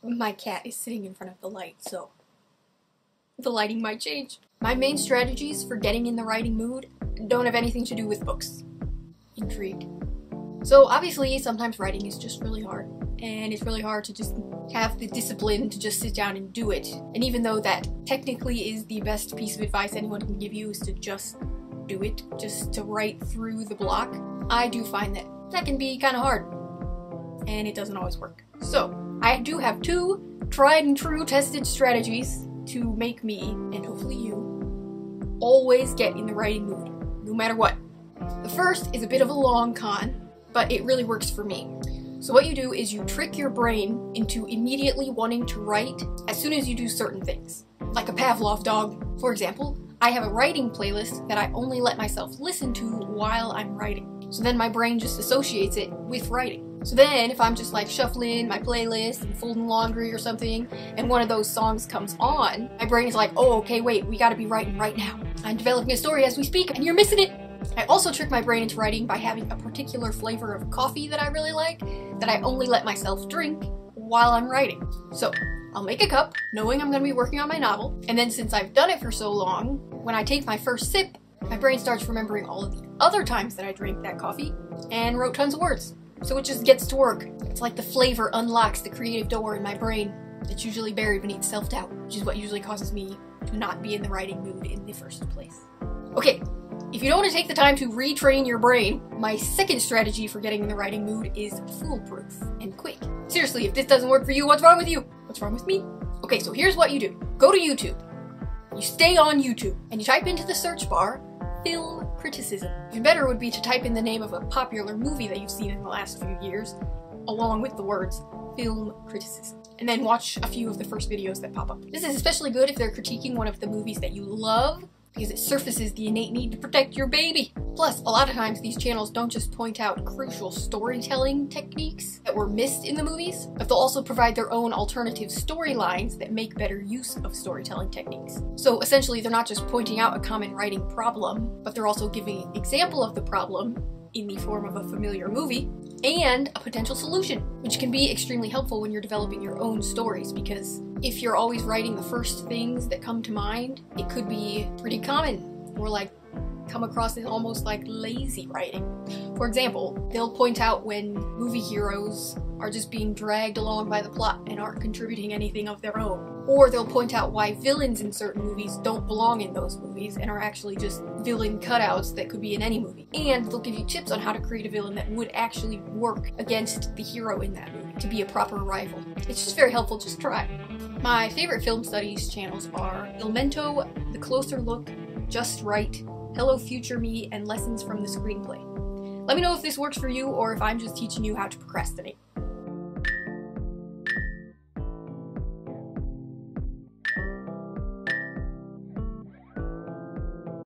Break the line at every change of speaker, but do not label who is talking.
My cat is sitting in front of the light, so the lighting might change. My main strategies for getting in the writing mood don't have anything to do with books. Intrigued. So obviously sometimes writing is just really hard, and it's really hard to just have the discipline to just sit down and do it. And even though that technically is the best piece of advice anyone can give you, is to just do it, just to write through the block, I do find that that can be kind of hard, and it doesn't always work. So I do have two tried and true tested strategies to make me, and hopefully you, always get in the writing mood, no matter what. The first is a bit of a long con, but it really works for me. So what you do is you trick your brain into immediately wanting to write as soon as you do certain things. Like a Pavlov dog. For example, I have a writing playlist that I only let myself listen to while I'm writing. So then my brain just associates it with writing. So then if I'm just like shuffling my playlist and folding laundry or something, and one of those songs comes on, my brain is like, oh, okay, wait, we gotta be writing right now. I'm developing a story as we speak, and you're missing it. I also trick my brain into writing by having a particular flavor of coffee that I really like, that I only let myself drink while I'm writing. So I'll make a cup, knowing I'm gonna be working on my novel, and then since I've done it for so long, when I take my first sip, my brain starts remembering all of the other times that I drank that coffee and wrote tons of words. So it just gets to work. It's like the flavor unlocks the creative door in my brain that's usually buried beneath self-doubt, which is what usually causes me to not be in the writing mood in the first place. Okay, if you don't want to take the time to retrain your brain, my second strategy for getting in the writing mood is foolproof and quick. Seriously, if this doesn't work for you, what's wrong with you? What's wrong with me? Okay, so here's what you do. Go to YouTube. You stay on YouTube, and you type into the search bar, film criticism. Even better would be to type in the name of a popular movie that you've seen in the last few years, along with the words film criticism. And then watch a few of the first videos that pop up. This is especially good if they're critiquing one of the movies that you love, because it surfaces the innate need to protect your baby. Plus, a lot of times these channels don't just point out crucial storytelling techniques that were missed in the movies, but they'll also provide their own alternative storylines that make better use of storytelling techniques. So essentially, they're not just pointing out a common writing problem, but they're also giving an example of the problem in the form of a familiar movie, and a potential solution, which can be extremely helpful when you're developing your own stories, because if you're always writing the first things that come to mind, it could be pretty common, or like come across as almost like lazy writing. For example, they'll point out when movie heroes are just being dragged along by the plot and aren't contributing anything of their own. Or they'll point out why villains in certain movies don't belong in those movies and are actually just villain cutouts that could be in any movie. And they'll give you tips on how to create a villain that would actually work against the hero in that movie to be a proper rival. It's just very helpful, just try. My favorite film studies channels are Ilmento, The Closer Look, Just Right, Hello Future Me, and Lessons from the Screenplay. Let me know if this works for you or if I'm just teaching you how to procrastinate.